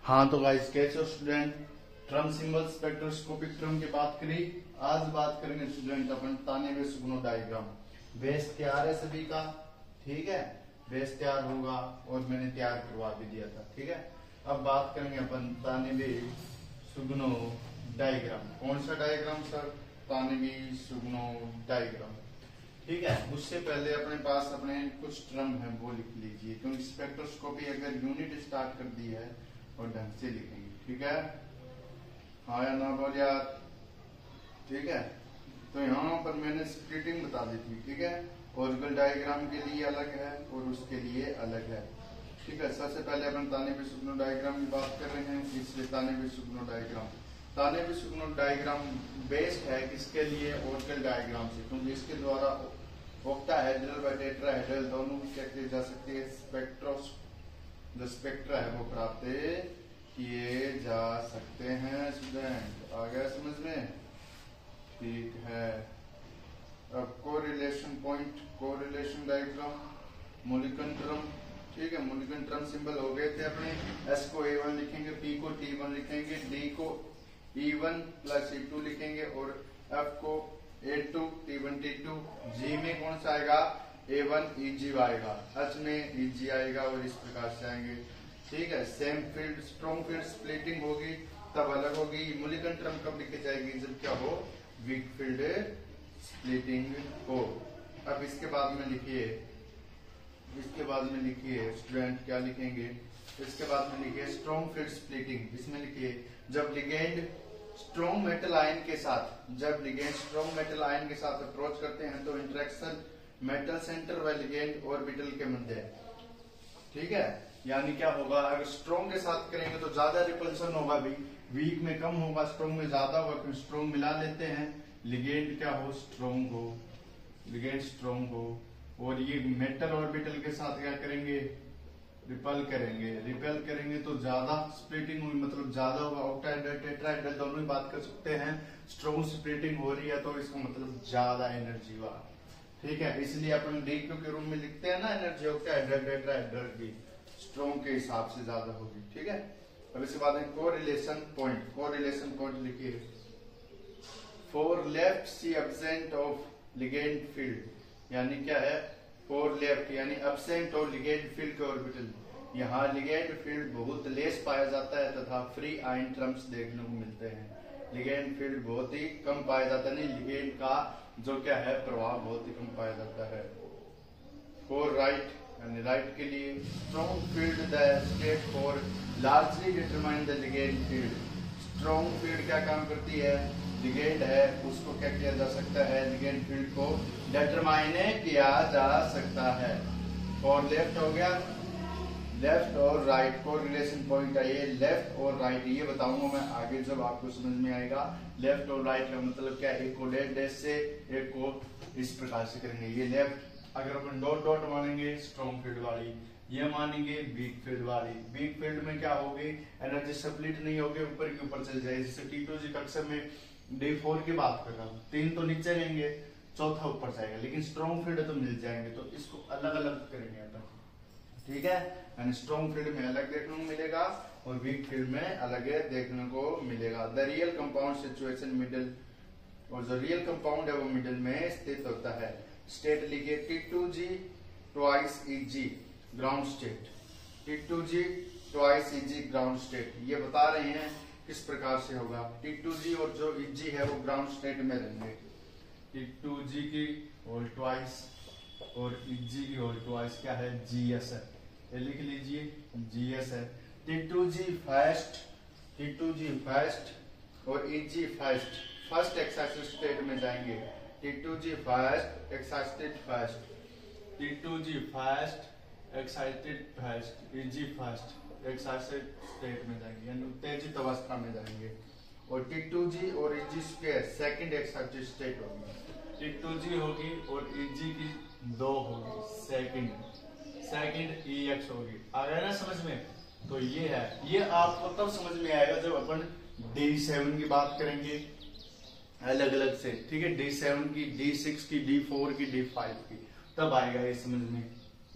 हाँ तो गाइस कैसे हो student. Term symbol spectroscopic term की बात करी। आज बात करेंगे स्टूडेंट अपन तानेबे सुगनो डायग्राम। बेस तैयार है सभी का, ठीक है। बेस तैयार होगा और मैंने तैयार करवा भी दिया था, ठीक है। अब बात करेंगे अपन तानेबे सुगनो डायग्राम। कौन सा डायग्राम सर? तानेबे सुगनो डायग्राम, ठीक है। उससे पहले अपने पास अपने कुछ टर्म है वो लिख लीजिए, क्योंकि स्पेक्ट्रोस्कोपी अगर यूनिट स्टार्ट कर दी है और ढंग से लिखेंगे, ठीक है। हाँ या ना बोल यार, ठीक है। तो यहाँ पर मैंने स्प्लिटिंग बता दी थी, ठीक है। ओरिजिनल डायग्राम के लिए अलग है और उसके लिए अलग है, ठीक है। सबसे पहले अपन तानेबे सुगनो डायग्राम की बात कर रहे हैं, इसलिए तानेबे Sugano diagram. तानेबे Sugano diagram based है किसके लिए? ओरिजिनल डायग्राम से, क्योंकि इसके द्वारा ऑक्टाहेड्रल व टेट्राहेड्रल दोनों क्या किए जा सकते हैं? स्पेक्ट्रोस जो स्पेक्ट्रा है वो प्राप्त किए जा सकते हैं स्टूडेंट। आ गया समझ में? ठीक है। अब कोरिलेशन पॉइंट, कोरिलेशन डायग्राम, मूल्यांकन ड्रम, ठीक है। मूल्यांकन ड्रम सिंबल हो गए थे अपने। एस को A1 लिखेंगे, P को T1 लिखेंगे, D को E1 प्लस E2 लिखेंगे और F को A2 T1 T2। G में कौन सा आएगा? A1 EG आएगा, H में EG आएगा और इस प्रकार से आएंगे, ठीक है। Same field strong field splitting होगी तब अलग होगी। मूल्यांकन ड्रम कब लिखी जाएगी? जब क्या हो? वीक फील्ड स्प्लिटिंग हो। अब इसके बाद में लिखिए, इसके बाद में लिखिए स्टूडेंट, क्या लिखेंगे? इसके बाद में लिखिए स्ट्रॉन्ग फील्ड स्प्लिटिंग। इसमें लिखिए जब लिगेंड स्ट्रॉन्ग मेटल आयन के साथ, जब लिगेंड स्ट्रॉन्ग मेटल आयन के साथ अप्रोच करते हैं तो इंटरेक्शन मेटल सेंटर व लिगेंड ऑर्बिटल के मध्य, ठीक है। यानी क्या होगा? अगर स्ट्रॉन्ग के साथ करेंगे तो ज्यादा रिपल्सन होगा, भी वीक में कम होगा, स्ट्रॉन्ग में ज्यादा होगा। फिर स्ट्रॉन्ग मिला लेते हैं, लिगेंड क्या हो? स्ट्रॉन्ग हो, लिगेंड स्ट्रॉन्ग हो। और ये मेटल ऑर्बिटल के साथ क्या करेंगे? रिपल करेंगे। रिपेल करेंगे तो ज्यादा स्प्लिटिंग हुई, मतलब ज्यादा होगा। ऑक्टाहेड्रल टेट्राहेड्रल दोनों ही बात कर सकते हैं। स्ट्रॉन्ग स्प्लिटिंग हो रही है तो इसका मतलब ज्यादा एनर्जी हुआ, ठीक है। इसलिए अपन DQ के रूप में लिखते हैं ना एनर्जी ऑक्टाहेड्रल टेट्राहेड्रल की स्ट्रॉन्ग के हिसाब से ज्यादा होगी, ठीक है। अब इसके बाद कोरिलेशन पॉइंट, कोरिलेशन पॉइंट लिखिए। For left see absent of ligand field, यानी क्या है? फॉर लेफ्ट यानी एब्सेंट ऑफ लिगेंड फील्ड के ऑर्बिटल। यहाँ लिगेंड फील्ड बहुत लेस पाया जाता है तथा फ्री आयन ट्रम्स देखने को मिलते हैं। लिगेंड फील्ड बहुत ही कम पाया जाता है, नहीं लिगेंड का जो क्या है प्रभाव बहुत ही कम पाया जाता है। फॉर राइट यानी राइट के लिए strong field the state for largely determine the ligand field. Strong field क्या काम करती है? लिगेंड है उसको क्या किया जा सकता है? लिगेंड फील्ड को डिटरमाइन किया जा सकता है। और लेफ्ट हो गया, लेफ्ट और राइट को रिलेशन पॉइंट है ये। लेफ्ट और राइट ये बताऊंगा मैं आगे जब आपको समझ में आएगा। लेफ्ट और राइट का मतलब क्या? एक को डेड डैश से, एक को इस प्रकार से करेंगे। ये लेफ्ट अगर अपन डॉट डॉट मानेंगे स्ट्रॉन्ग फील्ड वाली, ये मानेंगे वीक फील्ड वाली। वीक फील्ड में क्या होगी? एनर्जी स्प्लिट नहीं होगी, ऊपर के ऊपर चल जाएगी। जैसे T2G कक्षा में D4 की बात कर रहा हूँ, 3 तो नीचे रहेंगे, चौथा ऊपर जाएगा, लेकिन स्ट्रॉन्ग फील्ड तो मिल जाएंगे। तो इसको अलग अलग करेंगे अपन, ठीक है। यानी स्ट्रॉन्ग फील्ड में अलग देखने को मिलेगा और वीक फील्ड में अलग देखने को मिलेगा। The real compound situation middle, और जो रियल कंपाउंड है वो मिडिल में स्थित होता है। स्टेट लिखिए T2G twice EG ground state, T2G twice EG ground state. ये बता रहे हैं किस प्रकार से होगा। T2G और जो EG है वो ग्राउंड स्टेट में रहेंगे। T2G की होल ट्वाइस और EG की होल ट्वाइस क्या है? GS है, ये लिख लीजिए GS है। T2G फर्स्ट, T2G फर्स्ट और EG first, first excited state में जाएंगे। T2G first excited first, T2G first excited first, EG first excited state में जाएंगे, यानी उत्तेजित अवस्था में जाएंगे। और T2G और EG square second excited state होगी। T2G होगी और EG की 2 होगी, सेकंड EX होगी। आ गया ना समझ में? तो ये है, ये आपको तब समझ में आएगा जब अपन D7 की बात करेंगे अलग अलग से, ठीक है। D7 की, D6 की, D4 की, D5 की, तब आएगा ये समझ में।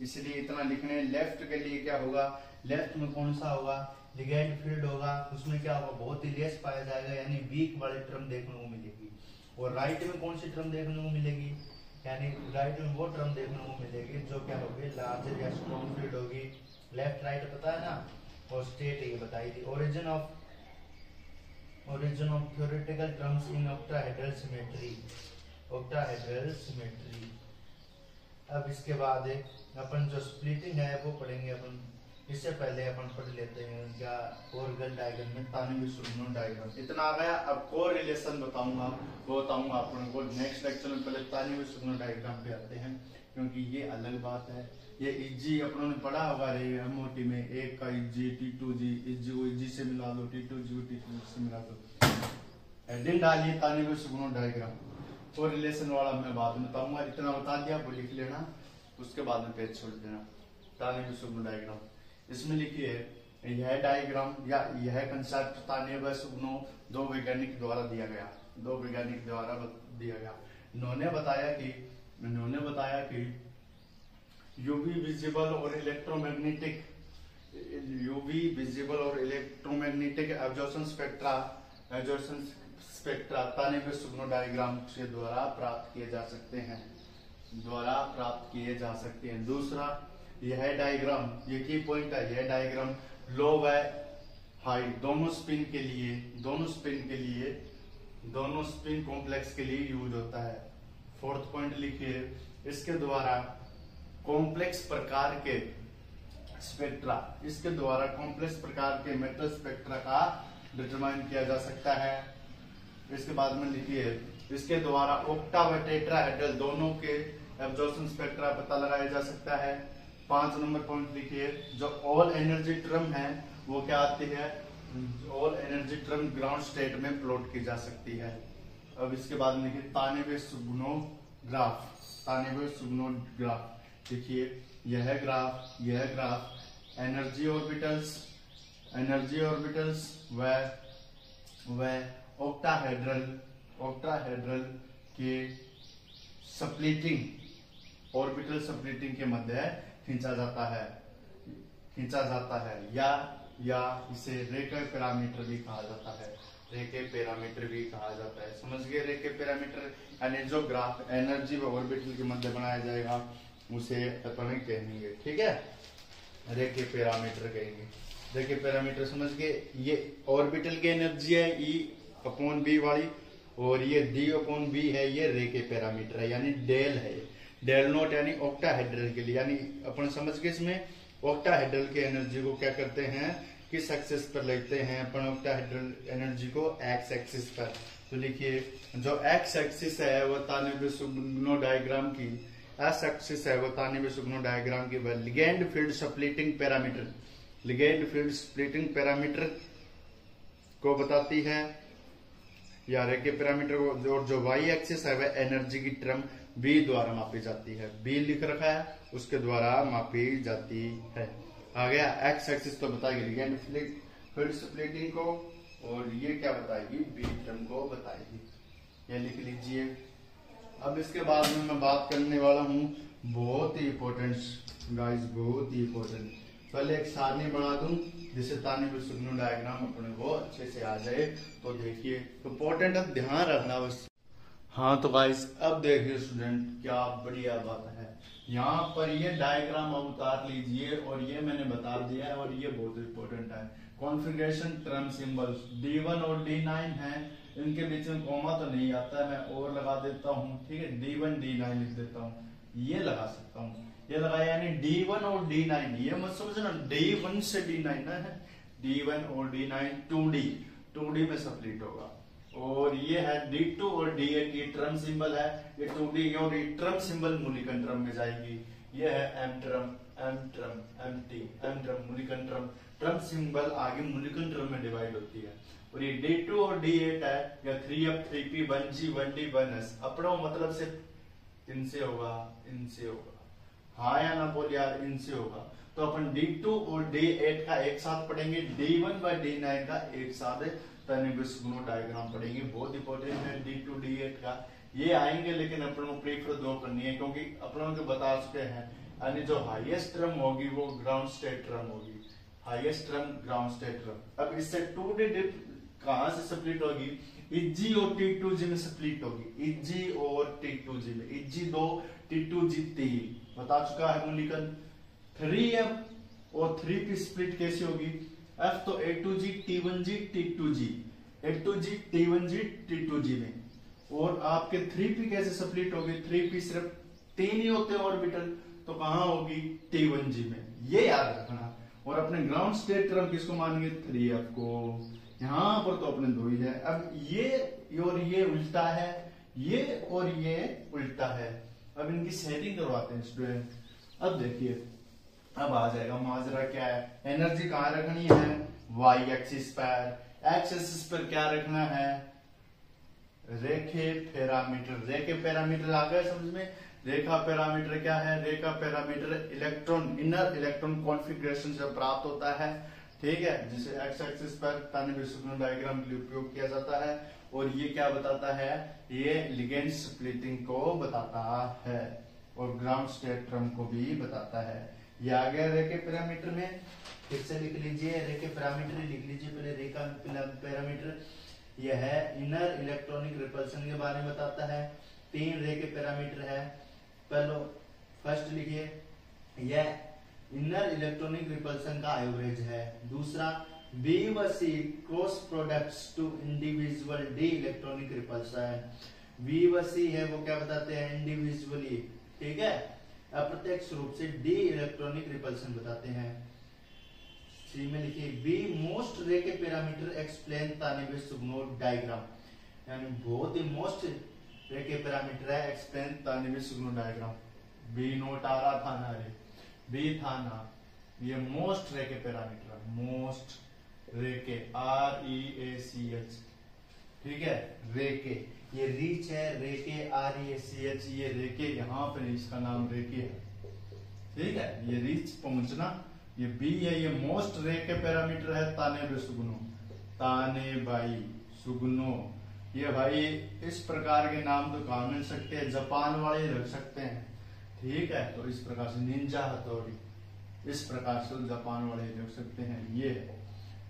इसलिए इतना लिखने। लेफ्ट के लिए क्या होगा? लेफ्ट में कौन सा होगा? लिगेंड फील्ड होगा उसमें क्या होगा, बहुत ही लेस पाया जाएगा, यानी वीक वाली टर्म देखने को मिलेगी। और राइट में कौन सी टर्म देखने को मिलेगी, यानी राइट में वो टर्म देखने को मिलेगी जो क्या होगी, लार्जर या स्ट्रॉन्ग फील्ड होगी। लेफ्ट राइट पता है ना, और स्टेट ये बताई थी। Origin of theoretical terms in octahedral symmetry, octahedral symmetry. अब इसके बाद अपन जो स्प्लिटिंग है वो पढ़ेंगे अपन। इससे पहले अपन पढ़ लेते हैं क्या ऑर्गल डायग्राम में तानवी सुगनो डायग्राम। इतना आ गया। अब को रिलेशन बताऊंगा, वो बताऊंगा अपन को नेक्स्ट लेक्चर में। पहले तानवी सुगनो डायग्राम पे आते हैं, क्योंकि ये अलग बात है। ये इजी अपनों ने पढ़ा होगा रे एमओटी में, एक का इजी T2G, इजी को इजी से मिला दो, T2G को T2G से मिला दो। हेडिंग डालिए तानवी सुगनो डायग्राम। को रिलेशन वाला मैं बाद में बताऊंगा, इतना बता दिया वो लिख लेना, उसके बाद में पेज छोड़ देना। तानवी सुगनो डायग्राम इसमें लिखिए, यह डायग्राम या यह कंसेप्ट तानवी सुगनो दो वैज्ञानिक द्वारा दिया गया, दो वैज्ञानिक द्वारा दिया गया। इन्होंने बताया कि यूवी विजिबल और electromagnetic absorption spectra Tanvi सुगनो diagram के द्वारा प्राप्त किए जा सकते हैं। दूसरा, यह डायग्राम, ये की पॉइंट है, यह डायग्राम लो व हाई दोनों स्पिन कॉम्प्लेक्स के लिए यूज होता है। फोर्थ पॉइंट लिखिए, इसके द्वारा कॉम्प्लेक्स प्रकार के मेटल स्पेक्ट्रा का डिटरमाइन किया जा सकता है। इसके बाद में लिखिए, इसके द्वारा ऑक्टा व टेट्राहेड्रल दोनों के एब्जॉर्प्शन स्पेक्ट्रा पता लगाया जा सकता है। 5 नंबर पॉइंट लिखिए, जो ऑल एनर्जी टर्म है वो क्या आती है, all energy term ground state में प्लॉट की जा सकती है। अब इसके बाद में लिखिए तानवी सुगनो ग्राफ। देखिए यह ग्राफ एनर्जी ऑर्बिटल्स व ऑक्टाहेड्रल के ऑर्बिटल स्प्लिटिंग के मध्य खींचा जाता है या इसे रेके पैरामीटर भी कहा जाता है। समझ गए, रेके पैरामीटर यानी जो ग्राफ एनर्जी व ऑर्बिटल के मध्य बनाया जाएगा उसे अपन कहेंगे, ठीक है, रेके पैरामीटर कहेंगे। रेके पैरामीटर समझ गए, ये ऑर्बिटल की एनर्जी है E/B वाली, और ये D/B है, ये रेके पैरामीटर है, यानी डेल है, डेल नोट यानी ऑक्टाहेड्रल के लिए। यानी अपन समझ गए, इसमें ऑक्टाहेड्रल की एनर्जी को क्या करते हैं, किस एक्सिस पर लेते हैं अपन, ऑक्टाहेड्रल एनर्जी को एक्स एक्सिस पर। तो लिखिए, जो एक्स एक्सिस है वो तानवी सुगनो डायग्राम की, एस एक्सिस है वो तानवी सुगनो डायग्राम की लिगेंड फील्ड स्प्लिटिंग पैरामीटर को बताती है, या रेके पैरामीटर को। और जो वाई एक्सिस है वह एनर्जी की टर्म बी द्वारा मापी जाती है, बी लिख रखा है, उसके द्वारा मापी जाती है। आ गया, एक्स एक्सिस तो बताएगी लिगेंड फील्ड स्प्लिटिंग को, और ये क्या बताएगी, बी टर्म को बताएगी, ये लिख लीजिए। अब इसके बाद में मैं बात करने वाला हूँ बहुत ही इंपॉर्टेंट गाइस, बहुत ही इंपॉर्टेंट। पहले एक सारणी बना दूं जिससे तानवी सुगनो डायग्राम अपने को अच्छे से आ जाए। तो देखिए, इंपॉर्टेंट है, ध्यान रखना बस। हाँ तो गाइस, अब देखिए स्टूडेंट, क्या बढ़िया बात है। यहाँ पर ये डायग्राम आप उतार लीजिए, और ये मैंने बता दिया है, और ये बहुत इंपॉर्टेंट है। कॉन्फ़िगरेशन टर्म सिंबल्स D1 और D9 है, इनके बीच में कॉमा तो नहीं आता है, मैं और लगा देता हूँ, ठीक है, D1 D9 लिख देता हूँ, ये लगा सकता हूँ, ये लगाया, यानी D1 और D9, ये मत समझना D1 से D9 है, D1 और D9 2D में स्प्लिट होगा। और ये है D2 और D8, ये टर्म सिंबल है, ये 2D और ये टर्म सिंबल मूलिकन टर्म में जाएगी। ये है M term Mulliken term symbol आगे मूलिकन टर्म में डिवाइड होती है। और ये D2 और D8 है, या 3F 3P 1G 1D 1S, अपना मतलब सिर्फ इनसे होगा, हाँ या ना बोल यार, इनसे होगा। तो अपन D2 और D8 का एक साथ पढ़ेंगे, D1 व D9 का एक साथ तानवी सुगनो डायग्राम पढ़ेंगे, बहुत इंपॉर्टेंट है D2 D8 का। ये आएंगे, लेकिन अपन को प्रीफर दो करनी है, क्योंकि अपन को बता चुके हैं, यानी जो हाईएस्ट टर्म होगी वो ग्राउंड स्टेट टर्म होगी, highest term ground state term. अब इससे 2D डिप कहां से स्प्लिट होगी, Eg और T2G में स्प्लिट होगी, Eg और T2G में, Eg 2 T2G 3 बता चुका है मूल्यांकन। 3F और 3P स्प्लिट कैसे होगी, F तो A2G T1G T2G, A2G T1G T2G में, और आपके 3P कैसे स्प्लिट होगी, 3P सिर्फ 3 ही होते हैं ऑर्बिटल, तो कहां होगी, T1G में, ये याद रखना। और अपने ग्राउंड स्टेट टर्म किसको मानेंगे, 3F को, यहां पर तो अपने 2 ही है। अब ये और ये उल्टा है, ये और ये उल्टा है। अब इनकी सेटिंग करवाते हैं स्टूडेंट। अब देखिए, अब आ जाएगा माजरा क्या है, एनर्जी कहां रखनी है, वाई एक्सिस पर, एक्स एक्सिस पर क्या रखना है, रेखे पैरामीटर। रेखे पैरामीटर आ गया समझ में। रेखा पैरामीटर क्या है, Racah parameter electron, inner electron configuration से प्राप्त होता है, ठीक है, जिसे एक्स एक्सिस पर तानिब सुगनो डायग्राम के लिए उपयोग किया जाता है। और ये क्या बताता है, ये लिगेंड स्प्लिटिंग को बताता है और ग्राउंड स्टेट टर्म को भी बताता है। ये आ गया रेखे पैरामीटर में, फिर से लिख लीजिए, रेखे पैरामीटर लिख लीजिए पहले, रेखा पैरामीटर यह है इनर इलेक्ट्रॉनिक रिपल्सन के बारे में बताता है। 3 रेखे पैरामीटर है, पहले फर्स्ट लिखिए, यह इनर इलेक्ट्रॉनिक रिपल्सन का एवरेज है। दूसरा, B व C cross products to individual D electronic repulsion. B व C है वो क्या बताते हैं, इंडिविजुअली, ठीक है, अप्रत्यक्ष रूप से डी इलेक्ट्रॉनिक रिपल्सन बताते हैं। C में लिखिए, B most Racah parameter explain Tanabe Sugano diagram, यानी बहुत ही मोस्ट रेखे पैरामीटर है, explain Tanabe Sugano diagram. B note आ रहा था ना, रे बी था ना, ये मोस्ट रेखे पैरामीटर, मोस्ट रेखे REACH, ठीक है, रेखे, ये रीच है, रेखे REACH, ये रेखे, यहाँ पर इसका नाम रेखे है, ठीक है, ये रीच पहुंचना, ये बी है, ये मोस्ट रेखे पैरामीटर है तानेब सुगनो, ताने बाई सुगनो। ये भाई इस प्रकार के नाम तो कहां मिल सकते हैं, जापान वाले रख सकते हैं, ठीक है, तो इस प्रकार से निंजा हथौड़ी, इस प्रकार से जापान वाले रख सकते हैं।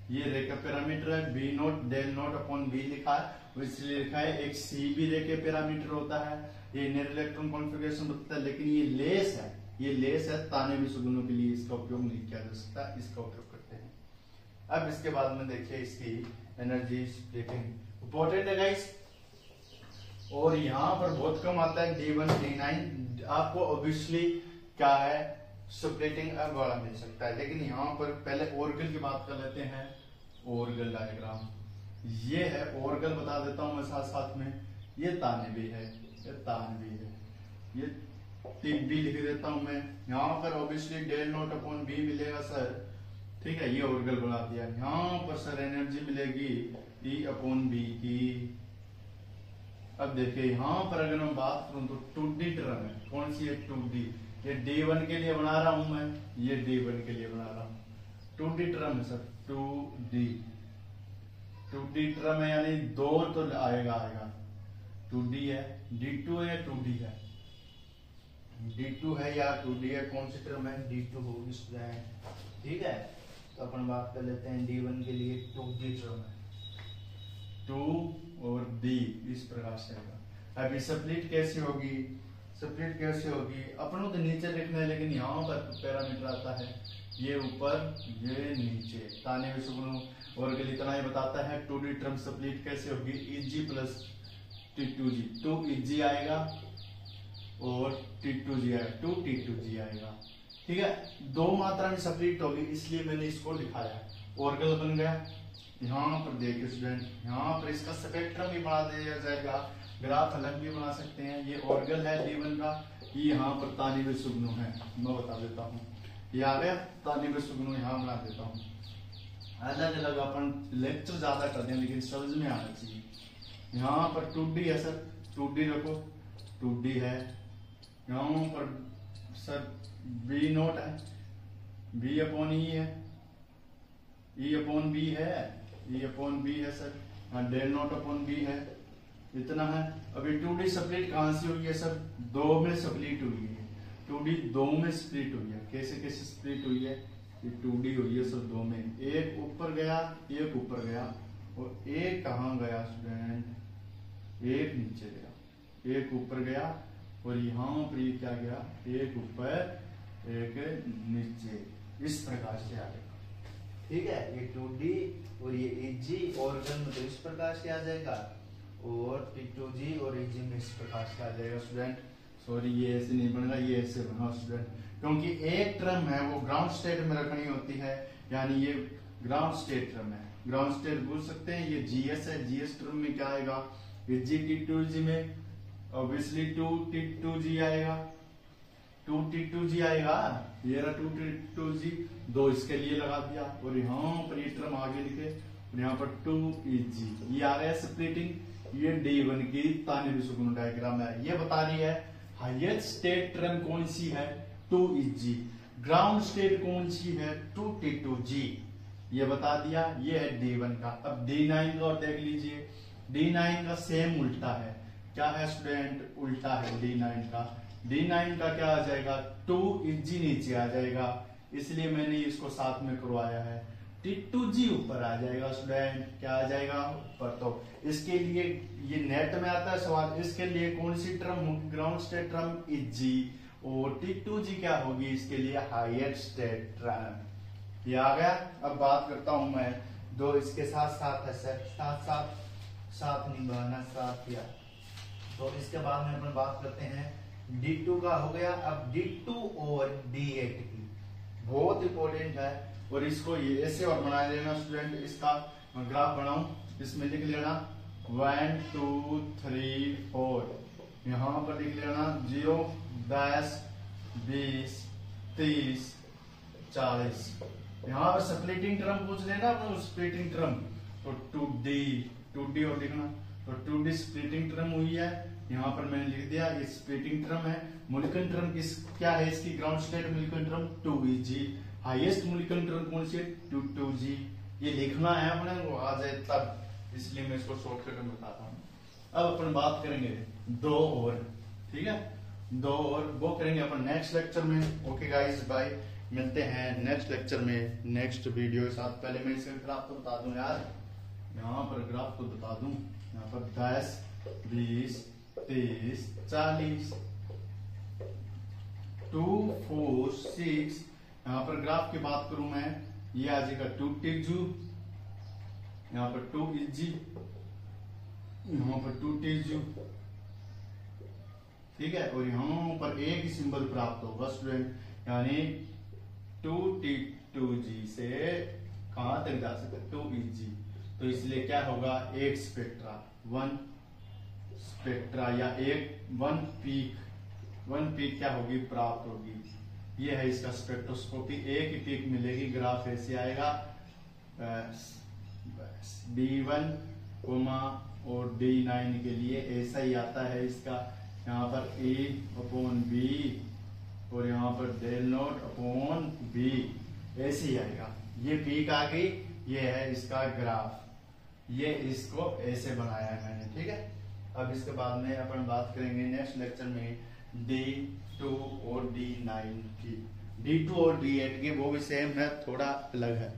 ये रेखा पैरामीटर है, B not del not upon B लिखा है, इसलिए लिखा है एक सी भी रेखे पैरामीटर होता है, ये इनर इलेक्ट्रॉन कॉन्फ़िगरेशन बताता है, लेकिन ये लेस है, ये लेस है, तानेब सुगनो के लिए इसका उपयोग नहीं किया जा सकता, इसका उपयोग करते हैं। अब इसके बाद में देखिए इसकी एनर्जी स्प्लिटिंग, इंपॉर्टेंट है गाइस, और यहाँ पर बहुत कम आता है D1 D9, आपको ऑब्वियसली क्या है, स्प्लिटिंग अब वाला मिल सकता है, लेकिन यहाँ पर पहले ऑर्गल की बात कर लेते हैं। ऑर्गल डायग्राम ये है, ऑर्गल बता देता हूं मैं साथ साथ में, ये तानिबी है, ये तानबी है, ये टिब्बी लिख देता हूं मैं। यहाँ पर obviously del not upon B मिलेगा सर, ठीक है, ये ऑर्गल बना दिया। यहाँ पर सर एनर्जी मिलेगी E अपॉन बी की। अब देखिए यहाँ पर अगर मैं बात करूं तो 2D टर्म है, कौन सी है, 2D, ये D1 के लिए बना रहा हूं मैं, ये D1 के लिए बना रहा हूं, 2D टर्म है सर, 2D टर्म है, यानी 2 तो आएगा, 2D है, D2 है या 2D है, D2 है या 2D है, कौन सी टर्म है, D2 होगी स्टूडेंट, ठीक है। तो अपन बात कर लेते हैं D1 के लिए, 2D टर्म है, 2 और D इस प्रकार से होगा। अभी स्प्लिट कैसे होगी, स्प्लिट कैसे होगी, अपनों तो नीचे लिखना है, लेकिन यहाँ पर पैरामीटर आता है, ये ऊपर ये नीचे, तानेब सुगनो ऑर्गल इतना ही बताता है। 2D टर्म स्प्लिट कैसे होगी, Eg प्लस T2G, 2 Eg आएगा और T2G आएगा, 2 T2G आएगा, ठीक है, 2 मात्रा में स्प्लिट होगी, इसलिए मैंने इसको लिखाया, ऑर्गल बन गया। यहाँ पर देखिए स्टूडेंट, यहाँ पर इसका स्पेक्ट्रम भी बना दिया जाएगा, ग्राफ अलग भी बना सकते हैं। ये ऑर्गल है D1 का, ये यहाँ पर तानिब सुगनो है, मैं बता देता हूँ, ये आ गया तानिब सुगनो, यहाँ बना देता हूँ। अलग अलग अपन लेक्चर ज्यादा कर दें, लेकिन समझ में आना चाहिए। यहाँ पर 2D है सर, 2D रखो, 2D है, यहाँ पर सर B नोट है, B अपॉन E है, E अपॉन B है, E अपॉन B है sir, del not upon B है, इतना है। अभी 2D स्प्लिट कहां से हुई है सर, 2 में स्प्लिट हुई है, 2D 2 में स्प्लिट हुई है। कैसे कैसे स्प्लिट हुई है, ये 2D हुई है सब दो में, एक ऊपर गया एक ऊपर गया, और एक कहाँ गया स्टूडेंट, एक नीचे गया, एक ऊपर गया, और यहाँ पर ये क्या गया, एक ऊपर एक नीचे, इस प्रकार से आएगा। ठीक है, ये 2D और ये EG ऑर्गन में तो इस प्रकार से आ जाएगा, और T2G और EG में इस प्रकार से आ जाएगा स्टूडेंट। सॉरी ये ऐसे नहीं बनेगा, ये ऐसे बना स्टूडेंट, क्योंकि एक टर्म है वो ग्राउंड स्टेट में रखनी होती है, यानी ये ग्राउंड स्टेट टर्म है, ग्राउंड स्टेट बोल सकते हैं। ये GS है, GS टर्म में क्या आएगा, EG T2G में ऑब्वियसली 2T2G आएगा, 2T2G आएगा, ये रहा 2T2G, दो इसके लिए लगा दिया, और यहाँ पर ये टर्म आगे लिखे, और यहाँ पर 2EG, ये आ गया स्प्लिटिंग। ये D1 की ताने सुकुन डायग्राम है, ये बता रही है हाईएस्ट स्टेट टर्म कौन सी है, 2EG, ग्राउंड स्टेट कौन सी है, 2T2G, ये बता दिया। ये है D1 का। अब D9 का और देख लीजिए, D9 का सेम उल्टा है, क्या है स्टूडेंट, उल्टा है D9 का। D9 का क्या आ जाएगा, 2EG नीचे आ जाएगा, इसलिए मैंने इसको साथ में करवाया है। T2G ऊपर आ जाएगा स्टूडेंट, क्या आ जाएगा ऊपर। तो इसके लिए ये नेट में आता है सवाल, इसके लिए कौन सी टर्म होगी, ग्राउंड स्टेट टर्म EG, और T2G क्या होगी, इसके लिए हाईएस्ट स्टेट टर्म। ये आ गया। अब बात करता हूं मैं दो इसके साथ साथ है, साथ साथ साथ नहीं बना, साथ किया। तो इसके बाद में अपन बात करते हैं D2 का हो गया। अब D2 और D8 की बहुत इंपॉर्टेंट है, और इसको ये ऐसे और बना लेना स्टूडेंट, इसका ग्राफ बनाऊं, इसमें लिख लेना 1 2 3 4, यहाँ पर लिख लेना 0 10 20 30 40। यहाँ पर स्प्लिटिंग टर्म पूछ लेना अपने, स्प्लिटिंग टर्म, तो 2D और लिखना, तो 2D स्प्लिटिंग टर्म हुई है, यहाँ पर मैंने लिख दिया ये स्प्लिटिंग टर्म है। मूल्यांकन टर्म किस क्या है इसकी, ग्राउंड स्टेट मूल्यांकन टर्म 2EG, हाईएस्ट मूल्यांकन टर्म कौन सी है, 2G। ये लिखना है अपने, वो आ जाए तब, इसलिए मैं इसको शॉर्टकट में बताता हूँ। अब अपन बात करेंगे दो और, ठीक है, दो और वो करेंगे अपन नेक्स्ट लेक्चर में। ओके गाइस बाय, मिलते हैं नेक्स्ट लेक्चर में नेक्स्ट वीडियो के साथ। पहले मैं इसका ग्राफ तो बता दूं यार, यहाँ पर ग्राफ तो बता दूं, यहाँ पर 10 20 30 40 2 4 6, यहाँ पर ग्राफ की बात करूं मैं, ये आ जाएगा 2T2, यहाँ पर 2EG, यहाँ पर 2T2, ठीक है, और यहाँ पर एक ही सिंबल प्राप्त होगा स्टूडेंट, यानी 2T2G से कहां तक जा सकते, 2EG। तो इसलिए क्या होगा, एक स्पेक्ट्रा, वन स्पेक्ट्रा या वन पीक क्या होगी, प्राप्त होगी। ये है इसका स्पेक्ट्रोस्कोपी, एक ही पीक मिलेगी, ग्राफ ऐसे आएगा D1 और D9 के लिए ऐसा ही आता है इसका, यहाँ पर E/B और यहाँ पर del नॉट अपॉन B, ऐसे ही आएगा। ये पीक आ गई, ये है इसका ग्राफ, ये इसको ऐसे बनाया है मैंने, ठीक है। अब इसके बाद में अपन बात करेंगे नेक्स्ट लेक्चर में D2 और D9 की, D2 और D8 की, वो भी सेम है, थोड़ा अलग है।